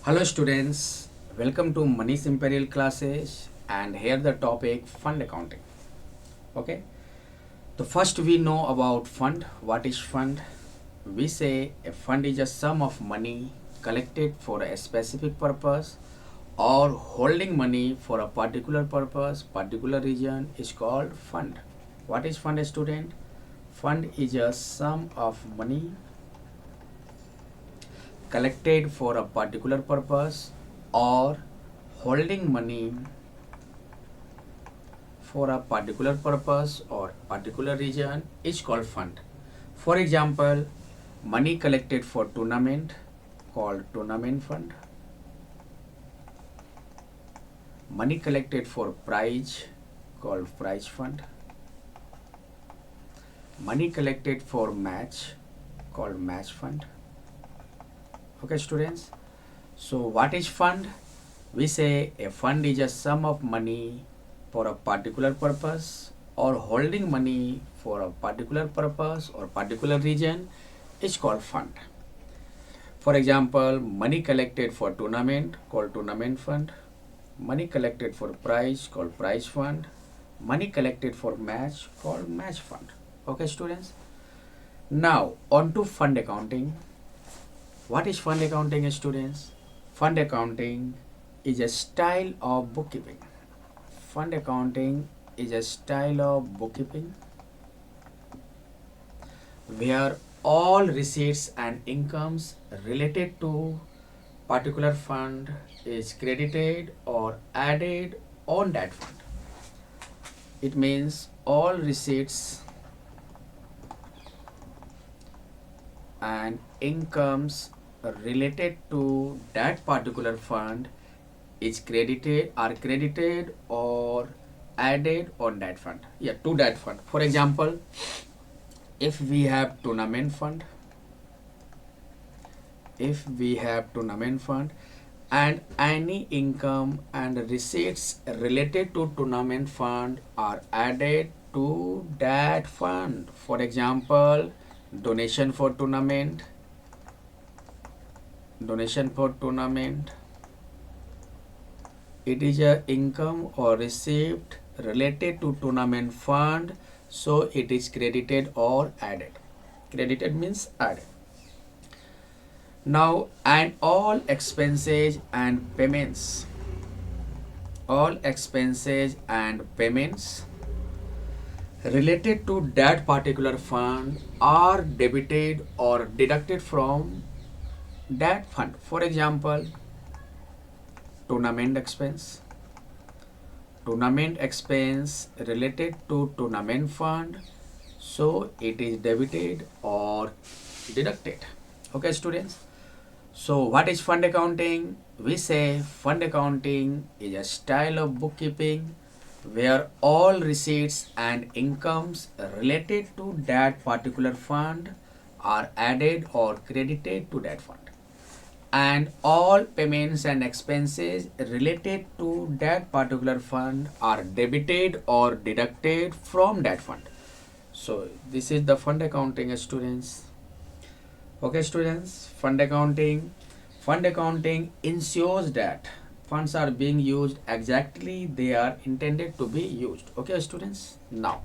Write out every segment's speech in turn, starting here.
Hello students, welcome to Money's Imperial classes and here the topic fund accounting. Okay, the first we know about fund. What is fund? We say a fund is a sum of money collected for a specific purpose or holding money for a particular purpose, particular region is called fund. What is fund, student? Fund is a sum of money collected for a particular purpose or holding money for a particular purpose or particular region is called fund. For example, money collected for tournament called tournament fund. Money collected for prize called prize fund. Money collected for match called match fund. Okay students, so what is fund? We say a fund is a sum of money for a particular purpose or holding money for a particular purpose or particular region is called fund. For example, money collected for tournament called tournament fund. Money collected for prize called prize fund. Money collected for match called match fund. Okay students, now on to fund accounting. What is fund accounting, students? Fund accounting is a style of bookkeeping. Fund accounting is a style of bookkeeping where all receipts and incomes related to particular fund is credited or added on that fund. It means all receipts and incomes related to that particular fund is credited or added on that fund, to that fund. For example, if we have tournament fund and any income and receipts related to tournament fund are added to that fund. For example, donation for tournament, it is a income or receipt related to tournament fund, so it is credited or added. Credited means added. Now, and all expenses and payments related to that particular fund are debited or deducted from that fund. For example, tournament expense related to tournament fund, so it is debited or deducted. Okay students, so what is fund accounting? We say fund accounting is a style of bookkeeping where all receipts and incomes related to that particular fund are added or credited to that fund, and all payments and expenses related to that particular fund are debited or deducted from that fund. So this is the fund accounting, students. Okay students, fund accounting ensures that funds are being used exactly they are intended to be used. Okay students, now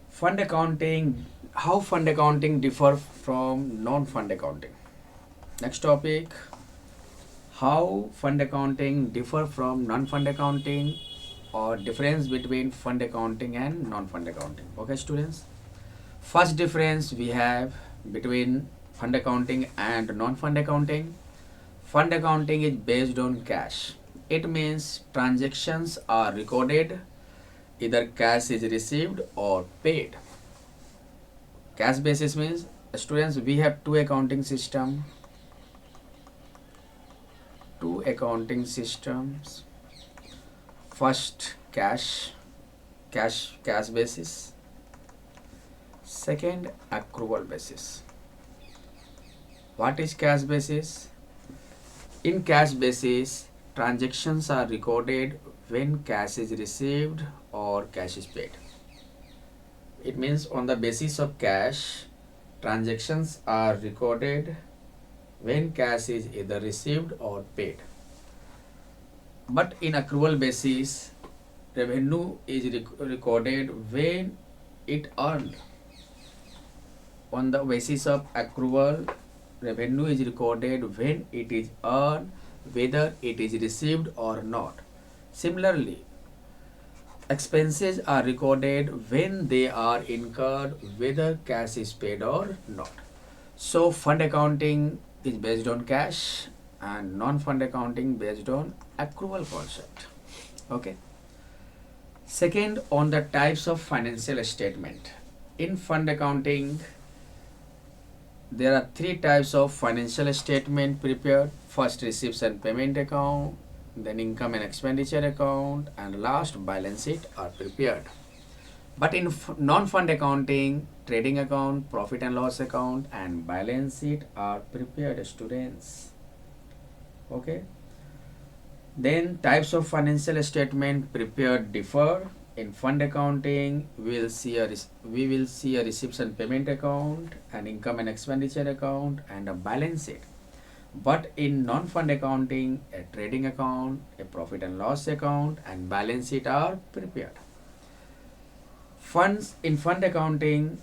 fund accounting, how fund accounting differ from non-fund accounting. Next topic, how fund accounting differ from non-fund accounting or difference between fund accounting and non-fund accounting. Okay students, first difference we have between fund accounting and non-fund accounting. Fund accounting is based on cash. It means transactions are recorded, either cash is received or paid. Cash basis means, students, we have two accounting systems. First, cash basis. Second, accrual basis. What is cash basis? In cash basis, transactions are recorded when cash is received or cash is paid. It means on the basis of cash, Transactions are recorded when cash is either received or paid. But in accrual basis, revenue is recorded when it earned. On the basis of accrual, revenue is recorded when it is earned, whether it is received or not. Similarly, expenses are recorded when they are incurred, whether cash is paid or not. So, fund accounting is based on cash and non-fund accounting based on accrual concept. Okay. Second, on the types of financial statement. In fund accounting, there are three types of financial statement prepared. First, receipts and payment account, then income and expenditure account, and last, balance sheet are prepared. But in non-fund accounting, trading account, profit and loss account, and balance sheet are prepared, students. Okay. Then types of financial statement prepared differ. In fund accounting, we will see a receipts and payment account, an income and expenditure account, and a balance sheet. But in non-fund accounting, a trading account, a profit and loss account, and balance sheet are prepared. Funds in fund accounting,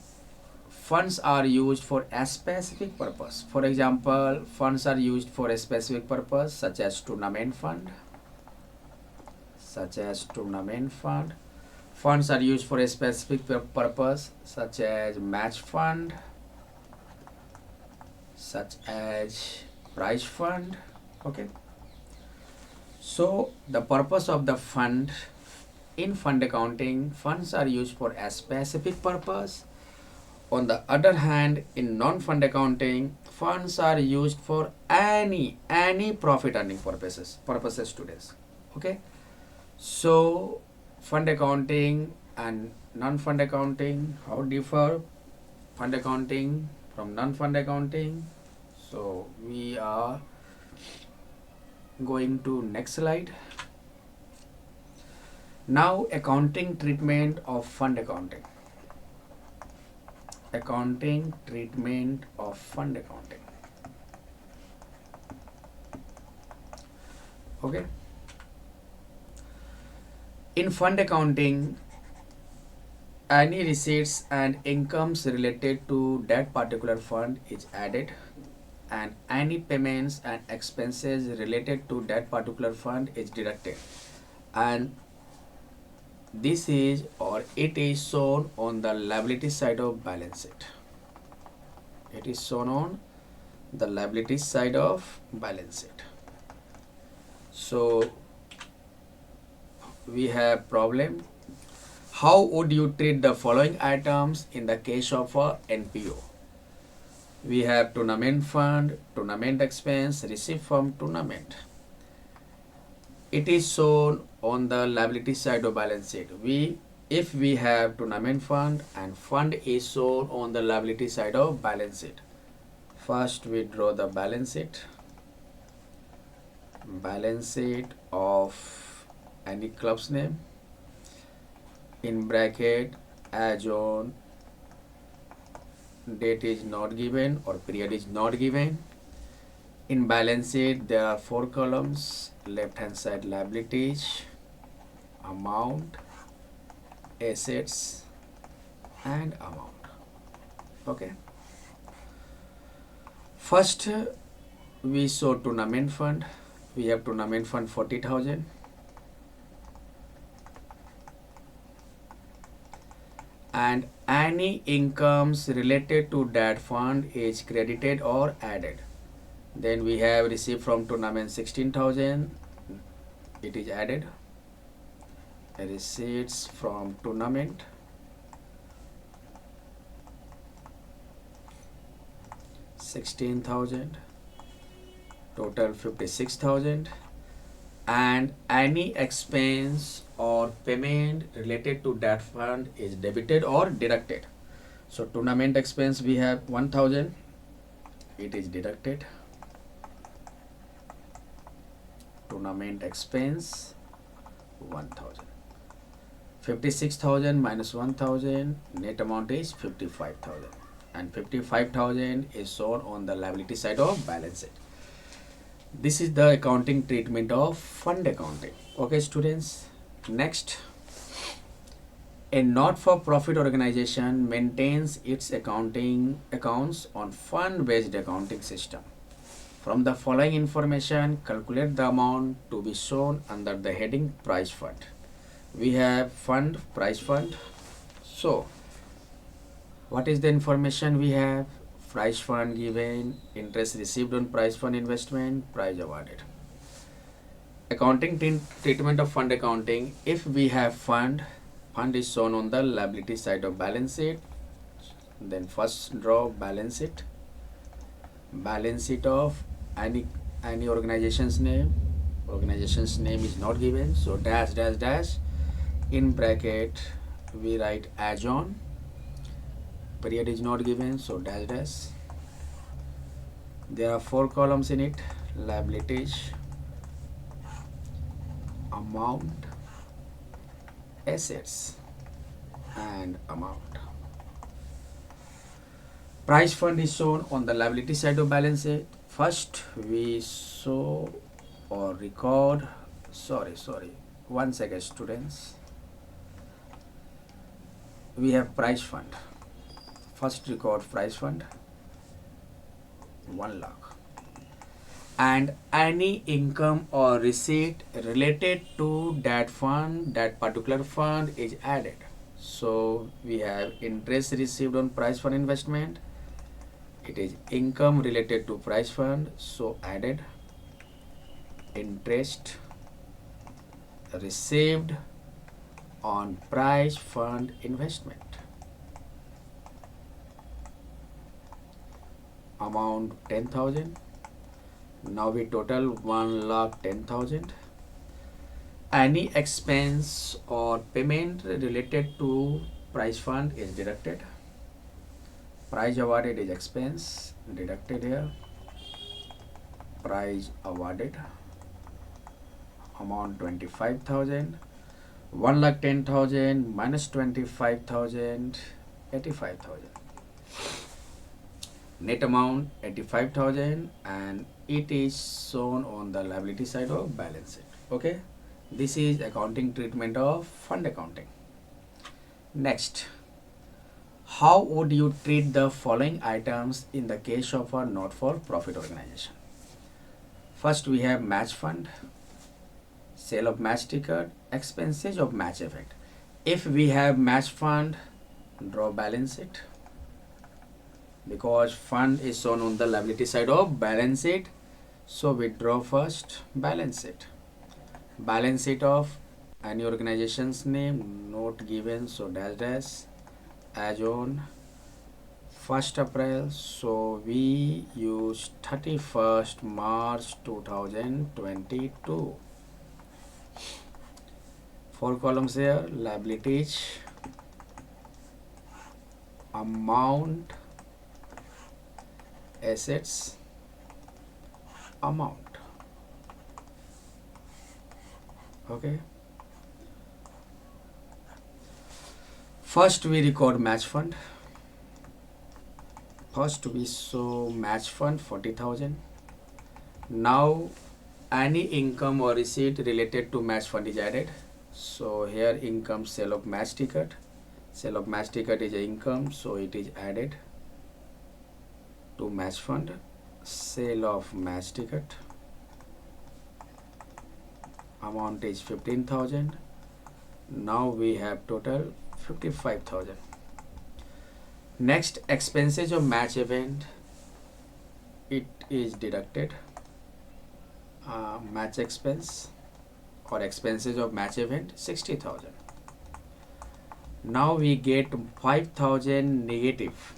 funds are used for a specific purpose. For example, funds are used for a specific purpose such as tournament fund. Funds are used for a specific purpose such as match fund, such as prize fund. Okay. So the purpose of the fund in fund accounting, funds are used for a specific purpose. On the other hand, in non-fund accounting, funds are used for any profit earning purposes students. Okay. So fund accounting and non-fund accounting, how differ fund accounting from non-fund accounting? So we are going to next slide. Now, accounting treatment of fund accounting. Accounting treatment of fund accounting. Okay. In fund accounting, any receipts and incomes related to that particular fund is added, and any payments and expenses related to that particular fund is deducted, and this is or it is shown on the liability side of balance sheet. It is shown on the liability side of balance sheet. So we have problem. How would you treat the following items in the case of a NPO? We have tournament fund, tournament expense, receipt from tournament. It is shown on the liability side of balance sheet. If we have tournament fund and fund is shown on the liability side of balance sheet. First we draw the balance sheet. Balance sheet of any club's name. In bracket, as on date is not given or period is not given. In balance sheet, there are 4 columns. Left hand side liabilities, amount, assets, and amount. Okay. First, we show tournament fund. We have tournament fund 40,000. And any incomes related to that fund is credited or added. Then we have received from tournament 16,000. It is added. Receipts from tournament 16,000. Total 56,000. And any expense or payment related to that fund is debited or deducted. So tournament expense we have 1,000. It is deducted. Tournament expense 1,000. 56,000 minus 1,000, net amount is 55,000. and 55,000 is shown on the liability side of balance sheet. This is the accounting treatment of fund accounting. Okay, students. Next, a not-for-profit organization maintains its accounting accounts on fund-based accounting system. From the following information, calculate the amount to be shown under the heading price fund. We have fund, price fund. So, what is the information we have? Price fund given, interest received on price fund investment, price awarded. Accounting treatment of fund accounting. If we have fund is shown on the liability side of balance sheet. Then first draw balance sheet of any organization's name. Organization's name is not given, so dash dash dash. In bracket we write as on. Period is not given, so dash dash. There are 4 columns in it: liabilities, amount, assets, and amount. Price fund is shown on the liability side of balance sheet. First we show or record, sorry, 1 second students. We have price fund. First record price fund 1 lakh, and any income or receipt related to that fund, that particular fund, is added. So we have interest received on price fund investment. It is income related to price fund, so added. Interest received on price fund investment. Amount 10,000. Now we total 1,10,000. Any expense or payment related to price fund is deducted. Price awarded is expense, deducted here. Price awarded. Amount 25,000. 1,10,000 minus 25,000, 85,000. Net amount 85,000, and it is shown on the liability side of balance sheet. Okay, this is accounting treatment of fund accounting. Next, how would you treat the following items in the case of a not-for-profit organization? First, we have match fund, sale of match ticket, expenses of match event. If we have match fund, draw balance sheet. Because fund is shown on the liability side of balance sheet, so we draw first balance sheet. Balance sheet of any organization's name not given, so dash dash. As on 1st April, so we use 31st March 2022. 4 columns here: liabilities, amount, assets, amount. Okay. First we record match fund. First we show match fund 40,000. Now any income or receipt related to match fund is added. So here income, sale of match ticket. Sale of match ticket is a income, so it is added to match fund. Sale of match ticket. Amount is 15,000. Now we have total 55,000. Next, expenses of match event. It is deducted. Match expense or expenses of match event 60,000. Now we get 5,000 negative.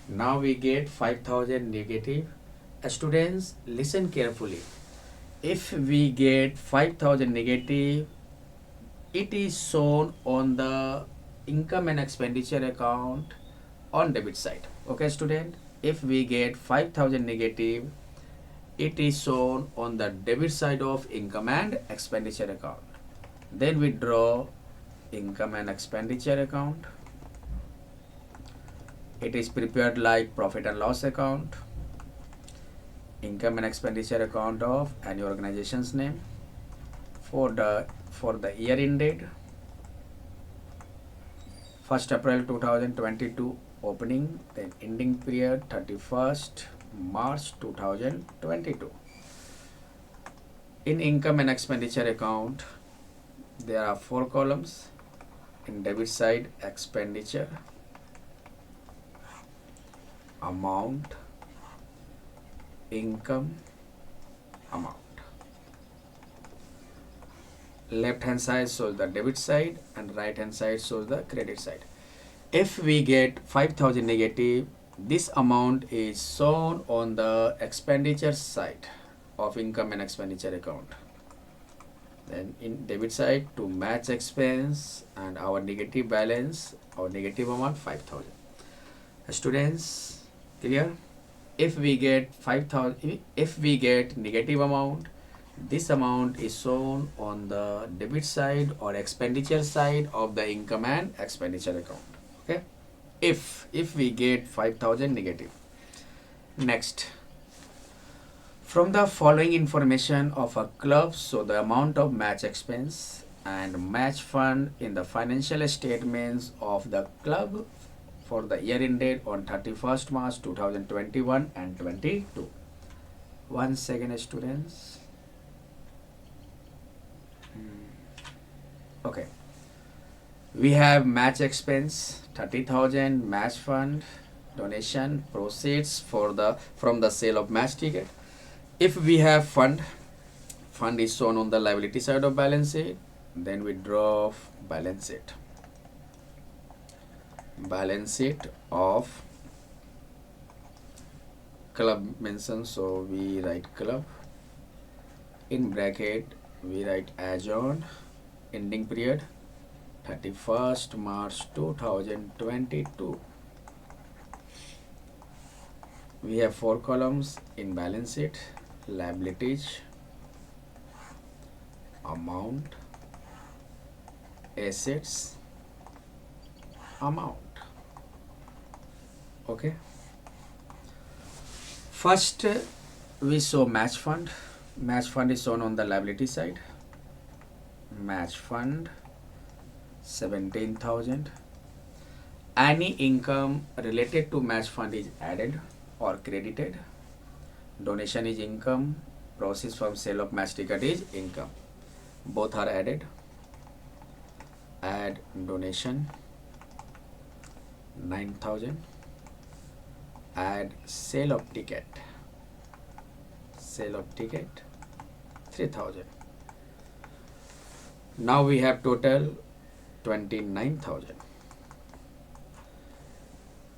Now we get 5,000 negative. Students, listen carefully. If we get 5,000 negative, it is shown on the income and expenditure account on debit side. Okay, student, if we get 5,000 negative, it is shown on the debit side of income and expenditure account. Then we draw income and expenditure account. It is prepared like profit and loss account, income and expenditure account of any organization's name for the year ended 1st April 2022 opening, then ending period 31st March 2022. In income and expenditure account, there are 4 columns. In debit side, expenditure, amount, income, amount. Left hand side shows the debit side and right hand side shows the credit side. If we get 5,000 negative, this amount is shown on the expenditure side of income and expenditure account. Then in debit side to match expense and our negative balance, our negative amount 5,000. Students, clear? If we get 5,000, if we get negative amount, this amount is shown on the debit side or expenditure side of the income and expenditure account. Okay, if we get 5,000 negative. Next, from the following information of a club, so the amount of match expense and match fund in the financial statements of the club for the year ended on 31st March 2021 and 22. 1 second, students. Okay, we have match expense 30,000, match fund donation proceeds from the sale of match ticket. If we have fund is shown on the liability side of balance sheet, then we draw balance sheet of club mentioned, so we write club, in bracket we write as on, ending period 31st March 2022. We have 4 columns in balance sheet: liabilities, amount, assets, amount. Okay, first we show match fund. Match fund is shown on the liability side. Match fund 17,000. Any income related to match fund is added or credited. Donation is income, proceeds from sale of match ticket is income. Both are added. Add donation 9,000. Add sale of ticket 3,000. Now we have total 29,000.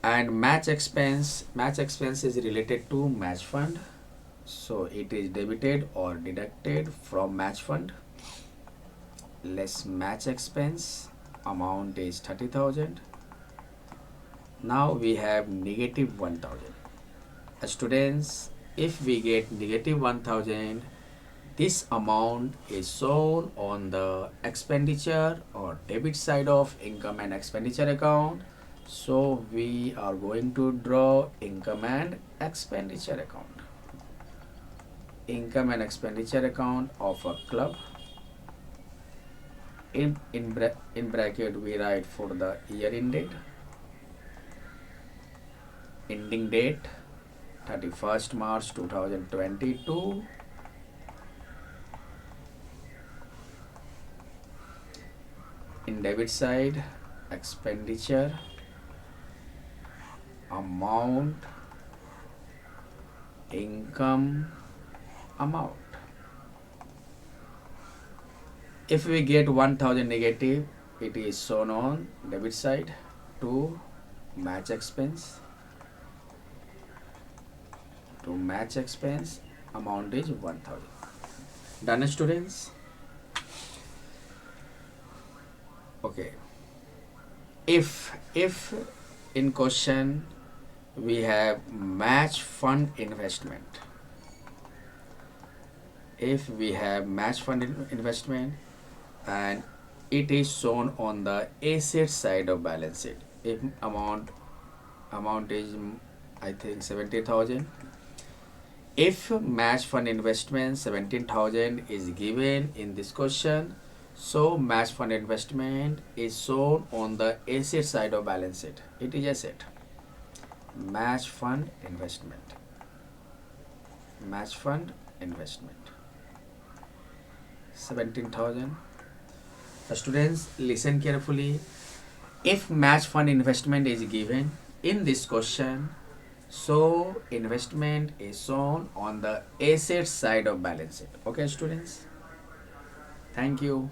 And match expense is related to match fund, so it is debited or deducted from match fund. Less match expense, amount is 30,000. Now we have negative 1,000. Students, if we get negative 1,000, this amount is shown on the expenditure or debit side of income and expenditure account. So we are going to draw income and expenditure account. Income and expenditure account of a club. In bracket we write for the year ended. Ending date 31st March 2022. In debit side, expenditure, amount, income, amount. If we get 1,000 negative, it is shown on debit side to match expense. To match expense, amount is 1,000. Done, students? Okay. If in question we have match fund investment. If we have match fund investment and it is shown on the asset side of balance sheet, if amount amount is I think 70,000. If match fund investment 17,000 is given in this question, so match fund investment is shown on the asset side of balance sheet. It is asset. Match fund investment. Match fund investment 17,000. Students, listen carefully. If match fund investment is given in this question, so investment is shown on the asset side of balance sheet. Okay, students? Thank you.